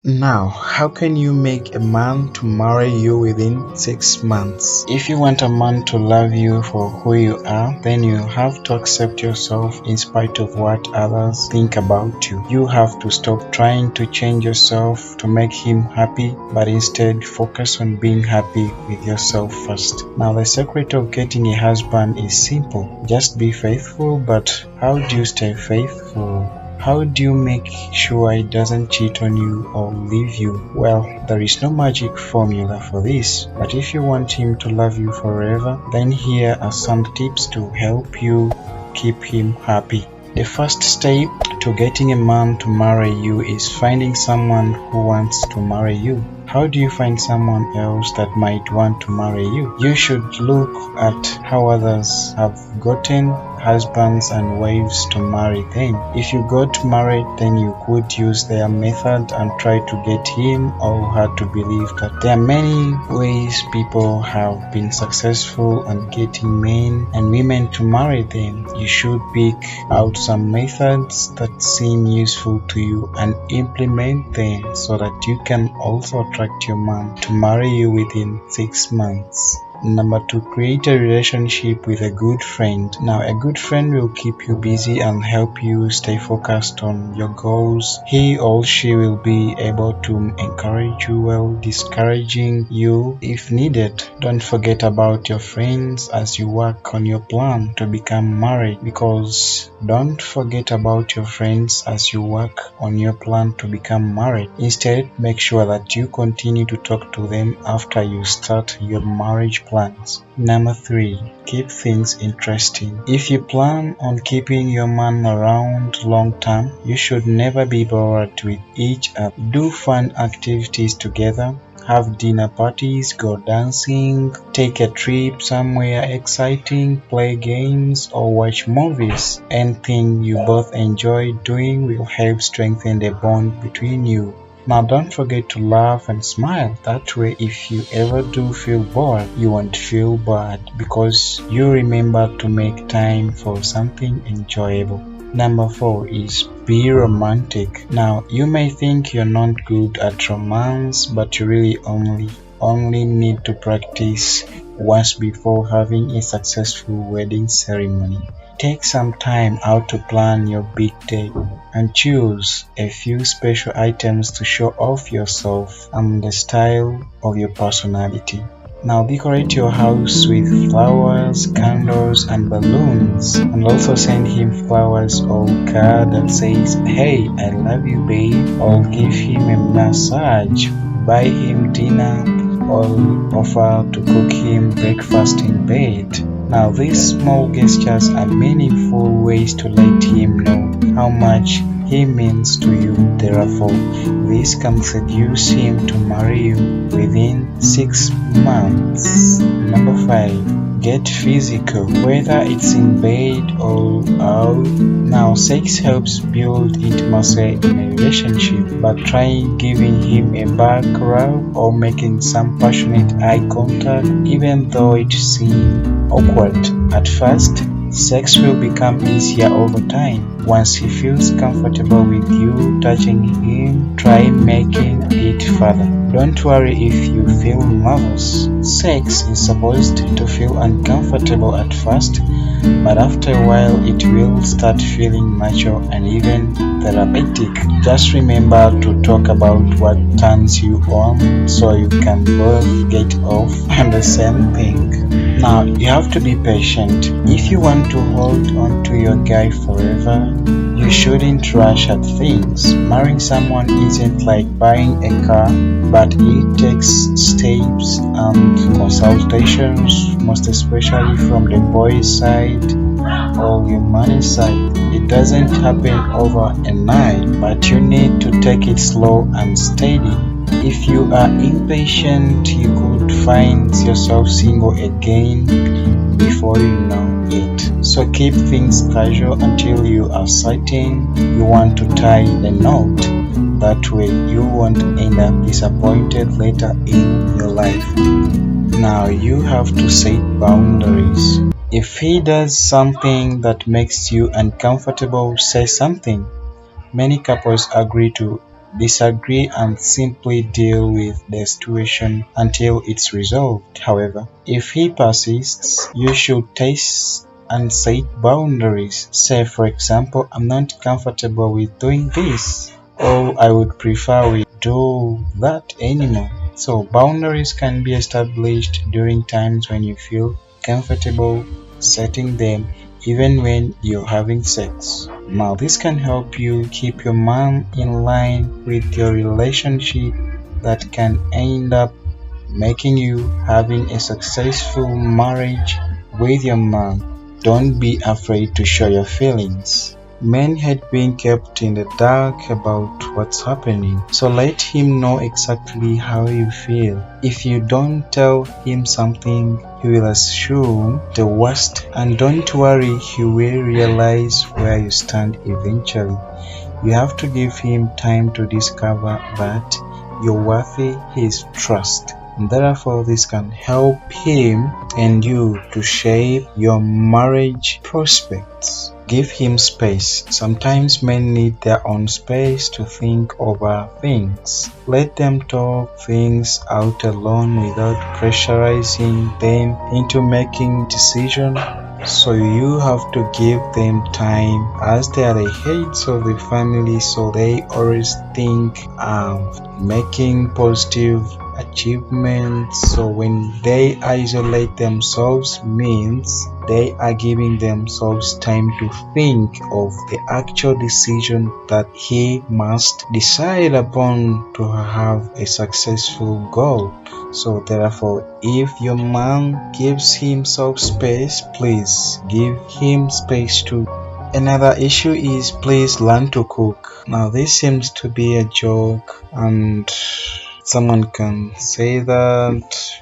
Now, how can you make a man to marry you within 6 months? If you want a man to love you for who you are, then you have to accept yourself in spite of what others think about you. You have to stop trying to change yourself to make him happy, but instead focus on being happy with yourself first. Now, the secret of getting a husband is simple. Just be faithful, but how do you stay faithful? How do you make sure he doesn't cheat on you or leave you? Well, there is no magic formula for this, but if you want him to love you forever, then here are some tips to help you keep him happy. The first step to getting a man to marry you is finding someone who wants to marry you. How do you find someone else that might want to marry you? You should look at how others have gotten husbands and wives to marry them. If you got married, then you could use their method and try to get him or her to believe that there are many ways people have been successful in getting men and women to marry them. You should pick out some methods that seem useful to you and implement them so that you can also attract your man to marry you within 6 months. Number 2, create a relationship with a good friend. Now, a good friend will keep you busy and help you stay focused on your goals. He or she will be able to encourage you while discouraging you if needed. Don't forget about your friends as you work on your plan to become married, because don't forget about your friends as you work on your plan to become married. Instead, make sure that you continue to talk to them after you start your marriage plans. Number 3, keep things interesting. If you plan on keeping your man around long term, you should never be bored with each other. Do fun activities together. Have dinner parties, go dancing, take a trip somewhere exciting, play games, or watch movies. Anything you both enjoy doing will help strengthen the bond between you. Now, don't forget to laugh and smile. That way, if you ever do feel bored, you won't feel bad because you remember to make time for something enjoyable. Number 4 is be romantic. Now, you may think you're not good at romance, but you really only need to practice once before having a successful wedding ceremony. Take some time out to plan your big day and choose a few special items to show off yourself and the style of your personality. Now, decorate your house with flowers, candles, and balloons, and also send him flowers or card that says, "Hey, I love you, babe," or give him a massage, buy him dinner, or offer to cook him breakfast in bed. Now, these small gestures are meaningful ways to let him know how much he means to you. Therefore, this can seduce him to marry you within 6 months. Number 5, get physical, whether it's in bed or out. Now, sex helps build intimacy in a relationship, but try giving him a back rub or making some passionate eye contact, even though it seems awkward at first. Sex will become easier over time. Once he feels comfortable with you touching him, try making it further. Don't worry if you feel nervous. Sex is supposed to feel uncomfortable at first, but after a while it will start feeling natural and even therapeutic. Just remember to talk about what turns you on so you can both get off on the same thing. Now, you have to be patient. If you want to hold on to your guy forever, you shouldn't rush at things. Marrying someone isn't like buying a car, but it takes steps and consultations, most especially from the boy's side or your money's side. It doesn't happen over a night, but you need to take it slow and steady. If you are impatient, you could find yourself single again before you know it. So keep things casual until you are certain you want to tie the knot. That way you won't end up disappointed later in your life. Now, you have to set boundaries. If he does something that makes you uncomfortable, say something. Many couples agree to disagree and simply deal with the situation until it's resolved. However, if he persists, you should test and set boundaries. Say, for example, I'm not comfortable with doing this, or I would prefer we do that anymore. So, boundaries can be established during times when you feel comfortable setting them, even when you're having sex. Now, this can help you keep your man in line with your relationship that can end up making you having a successful marriage with your man. Don't be afraid to show your feelings. Men hate being kept in the dark about what's happening, so let him know exactly how you feel. If you don't tell him something, he will assume the worst, and don't worry, he will realize where you stand eventually. You have to give him time to discover that you're worthy his trust. And therefore, this can help him and you to shape your marriage prospects. Give him space. Sometimes men need their own space to think over things. Let them talk things out alone without pressurizing them into making decisions. So you have to give them time, as they are the heads of the family, so they always think of making positive achievements. So when they isolate themselves means they are giving themselves time to think of the actual decision that he must decide upon to have a successful goal. So therefore, if your man gives himself space, please give him space too. Another issue is please learn to cook. Now this seems to be a joke, and someone can say that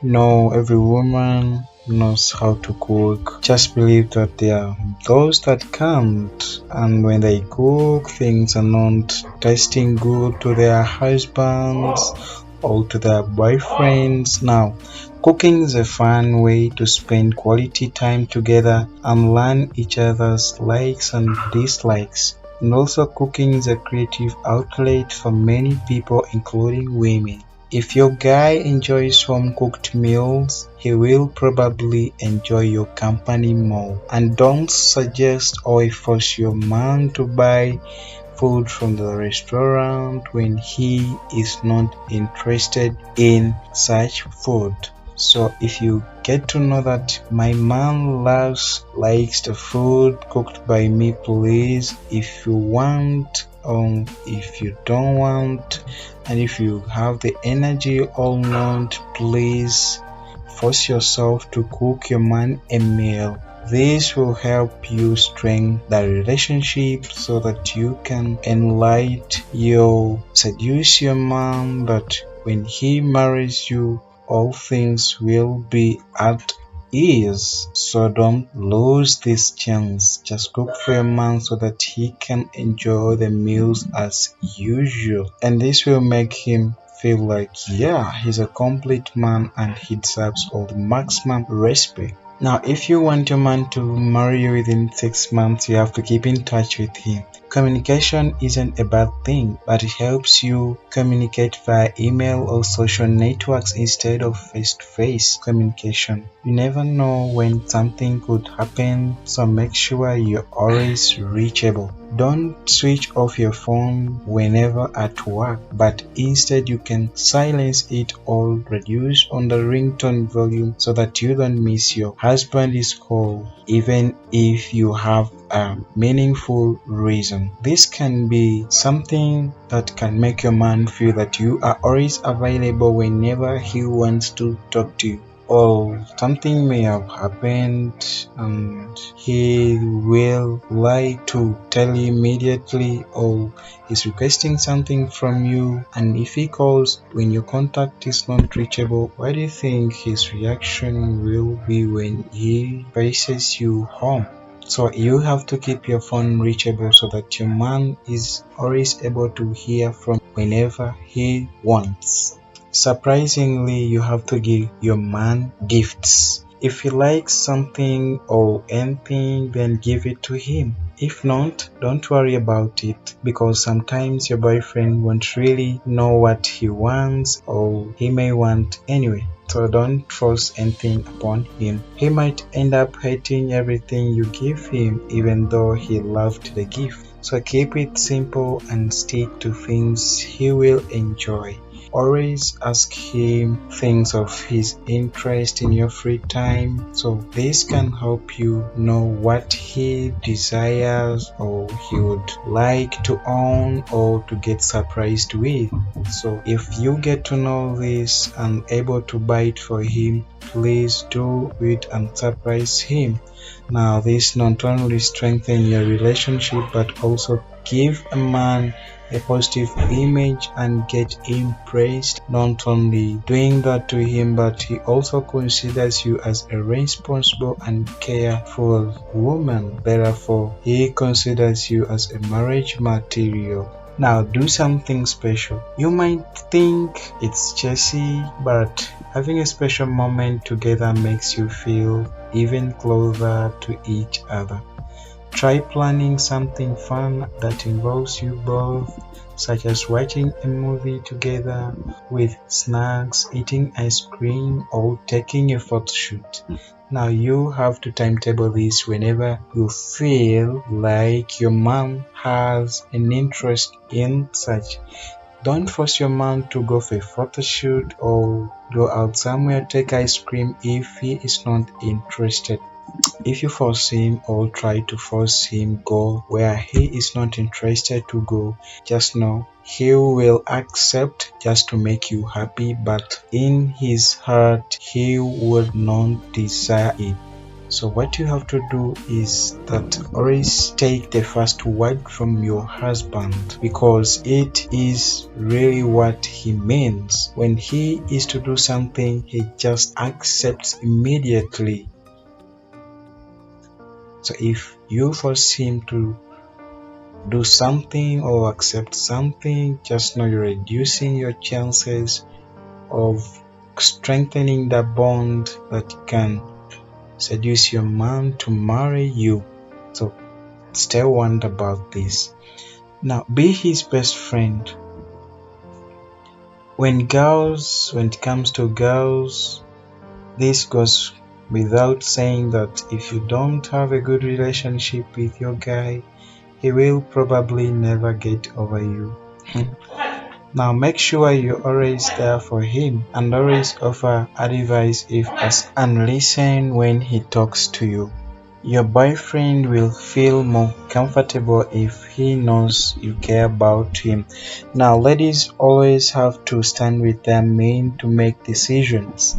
no, every woman knows how to cook. Just believe that there are those that can't, and when they cook, things are not tasting good to their husbands or to their boyfriends. Now, cooking is a fun way to spend quality time together and learn each other's likes and dislikes. And also, cooking is a creative outlet for many people, including women. If your guy enjoys home cooked meals, he will probably enjoy your company more. And don't suggest or force your man to buy food from the restaurant when he is not interested in such food. So if you get to know that my man likes the food cooked by me, please, if you want, if you don't want, and if you have the energy or not, please force yourself to cook your man a meal. This will help you strengthen the relationship so that you can seduce your man, that when he marries you, all things will be at ease. So don't lose this chance. Just cook for your man so that he can enjoy the meals as usual. And this will make him feel like, yeah, he's a complete man and he deserves all the maximum respect. Now, if you want your man to marry you within 6 months, you have to keep in touch with him. Communication isn't a bad thing, but it helps you communicate via email or social networks instead of face-to-face communication. You never know when something could happen, so make sure you're always reachable. Don't switch off your phone whenever at work, but instead you can silence it or reduce on the ringtone volume so that you don't miss your husband's call, even if you have a meaningful reason. This can be something that can make your man feel that you are always available whenever he wants to talk to you. Or something may have happened and he will like to tell you immediately, or he's requesting something from you, and if he calls when your contact is not reachable, what do you think his reaction will be when he faces you home? So you have to keep your phone reachable so that your man is always able to hear from whenever he wants. Surprisingly, you have to give your man gifts. If he likes something or anything, then give it to him. If not, don't worry about it, because sometimes your boyfriend won't really know what he wants, or he may want anyway. So don't force anything upon him. He might end up hating everything you give him, even though he loved the gift. So keep it simple and stick to things he will enjoy. Always ask him things of his interest in your free time, so this can help you know what he desires or he would like to own or to get surprised with. So if you get to know this and able to buy it for him, please do it and surprise him. Now this not only strengthen your relationship but also give a man a positive image and get him praised. Not only doing that to him, but he also considers you as a responsible and careful woman. Therefore, he considers you as a marriage material. Now do something special. You might think it's cheesy, but having a special moment together makes you feel even closer to each other. Try planning something fun that involves you both, such as watching a movie together with snacks, eating ice cream, or taking a photo shoot. Now you have to timetable this whenever you feel like your mom has an interest in such. Don't force your man to go for a photo shoot or go out somewhere take ice cream if he is not interested. If you force him or try to force him go where he is not interested to go, just know he will accept just to make you happy, but in his heart he would not desire it. So what you have to do is that always take the first word from your husband, because it is really what he means. When he is to do something, he just accepts immediately. So if you force him to do something or accept something, just know you're reducing your chances of strengthening the bond that can seduce your man to marry you. So stay warned about this. Now be his best friend. When it comes to girls, this goes without saying that if you don't have a good relationship with your guy, he will probably never get over you. Now make sure you're always there for him and always offer advice if asked and listen when he talks to you. Your boyfriend will feel more comfortable if he knows you care about him. Now ladies always have to stand with their men to make decisions.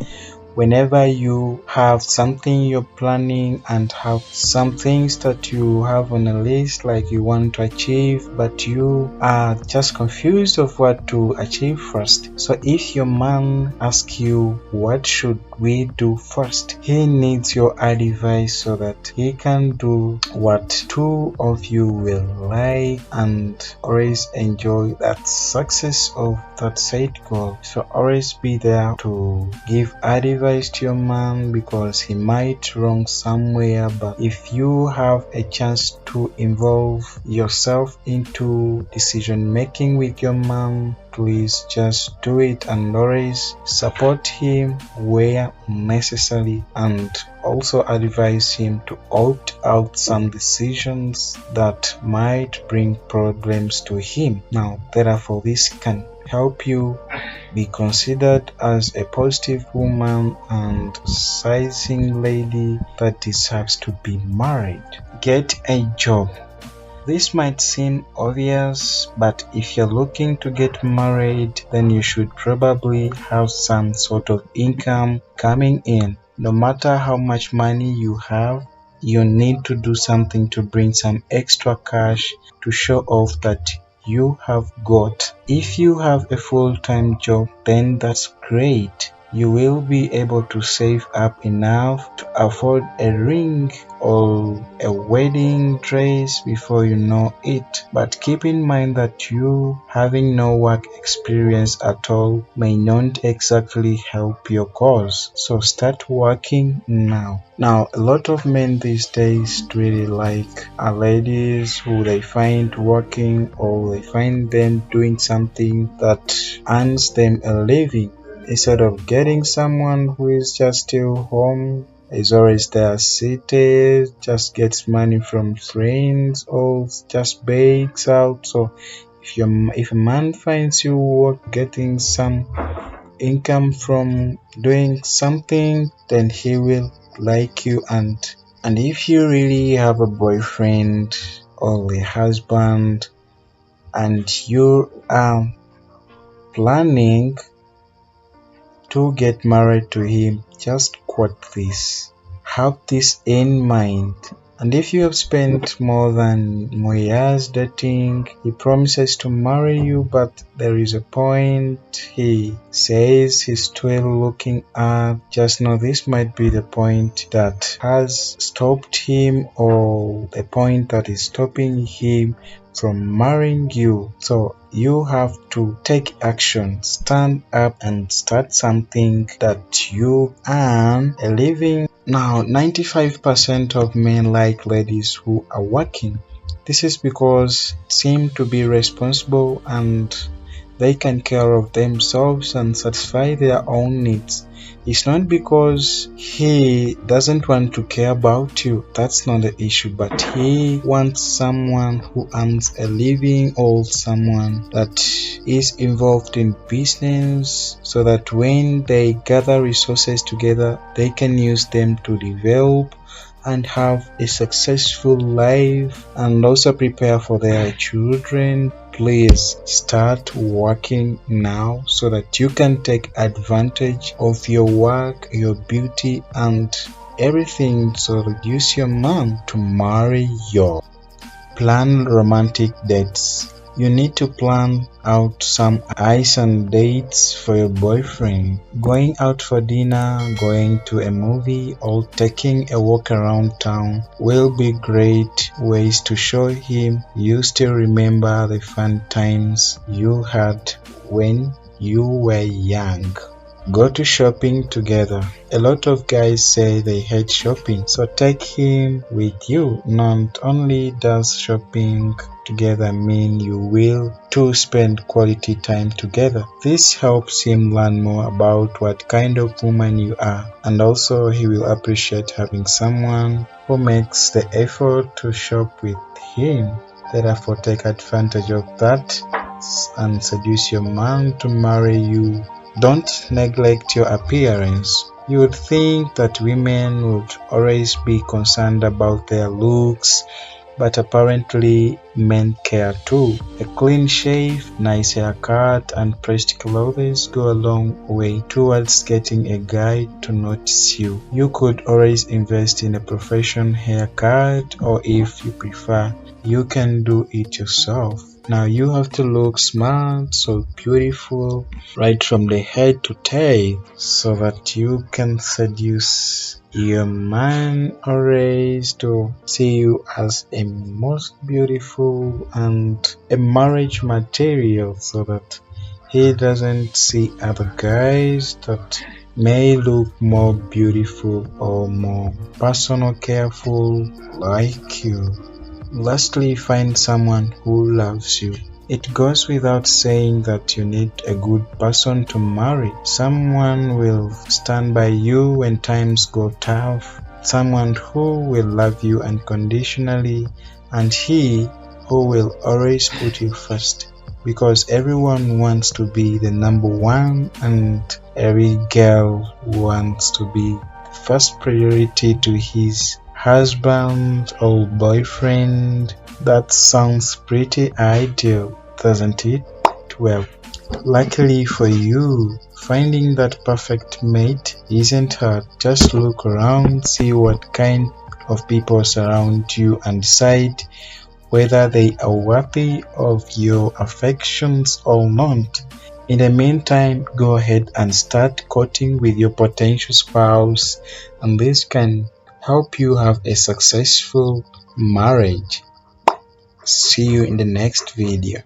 Whenever you have something you're planning and have some things that you have on a list like you want to achieve, but you are just confused of what to achieve first. So if your man asks you what should we do first, he needs your advice so that he can do what two of you will like and always enjoy that success of that said goal. So always be there to give advice to your man, because he might wrong somewhere, but if you have a chance to involve yourself into decision making with your man, please just do it and always support him where necessary, and also advise him to opt out some decisions that might bring problems to him. Now therefore this can help you be considered as a positive woman and sizing lady that deserves to be married. Get a job. This might seem obvious, but if you're looking to get married, then you should probably have some sort of income coming in. No matter how much money you have, you need to do something to bring some extra cash to show off that you have got. If you have a full-time job, then that's great. you will be able to save up enough to afford a ring or a wedding dress before you know it. But keep in mind that you having no work experience at all may not exactly help your cause. So start working now. Now, a lot of men these days really like ladies who they find working, or they find them doing something that earns them a living, instead of getting someone who is just still home, is always there seated, just gets money from friends, or just bakes out. So if a man finds you work getting some income from doing something, then he will like you. And if you really have a boyfriend or a husband and you are planning to get married to him, just quote this. Have this in mind. And if you have spent more years dating, he promises to marry you, but there is a point he says he's still looking at, just know this might be the point that has stopped him, or the point that is stopping him from marrying you. So you have to take action, stand up and start something that you earn a living. Now, 95% of men like ladies who are working. This is because they seem to be responsible and they can care of themselves and satisfy their own needs. It's not because he doesn't want to care about you, that's not the issue, but he wants someone who earns a living, or someone that is involved in business, so that when they gather resources together, they can use them to develop and have a successful life, and also prepare for their children. Please start working now so that you can take advantage of your work, your beauty, and everything to reduce your man to marry you. Plan romantic dates. You need to plan out some ice and dates for your boyfriend. Going out for dinner, going to a movie, or taking a walk around town will be great ways to show him you still remember the fun times you had when you were young. Go to shopping together. A lot of guys say they hate shopping, so take him with you. Not only does shopping together mean you will to spend quality time together, this helps him learn more about what kind of woman you are, and also he will appreciate having someone who makes the effort to shop with him. Therefore, take advantage of that and seduce your man to marry you. Don't neglect your appearance. You would think that women would always be concerned about their looks, but apparently men care too. A clean shave, nice haircut, and pressed clothes go a long way towards getting a guy to notice you. You could always invest in a professional haircut, or if you prefer, you can do it yourself. Now you have to look smart, so beautiful, right from the head to tail, so that you can seduce your man always to see you as a most beautiful and a marriage material, so that he doesn't see other guys that may look more beautiful or more personal, careful like you. Lastly, find someone who loves you. It goes without saying that you need a good person to marry. Someone will stand by you when times go tough. Someone who will love you unconditionally, and he who will always put you first. Because everyone wants to be the number one, and every girl wants to be the first priority to his husband or boyfriend. That sounds pretty ideal, doesn't it? Well, luckily for you, finding that perfect mate isn't hard. Just look around, see what kind of people surround you, and decide whether they are worthy of your affections or not. In the meantime, go ahead and start courting with your potential spouse, and this can help you have a successful marriage. See you in the next video.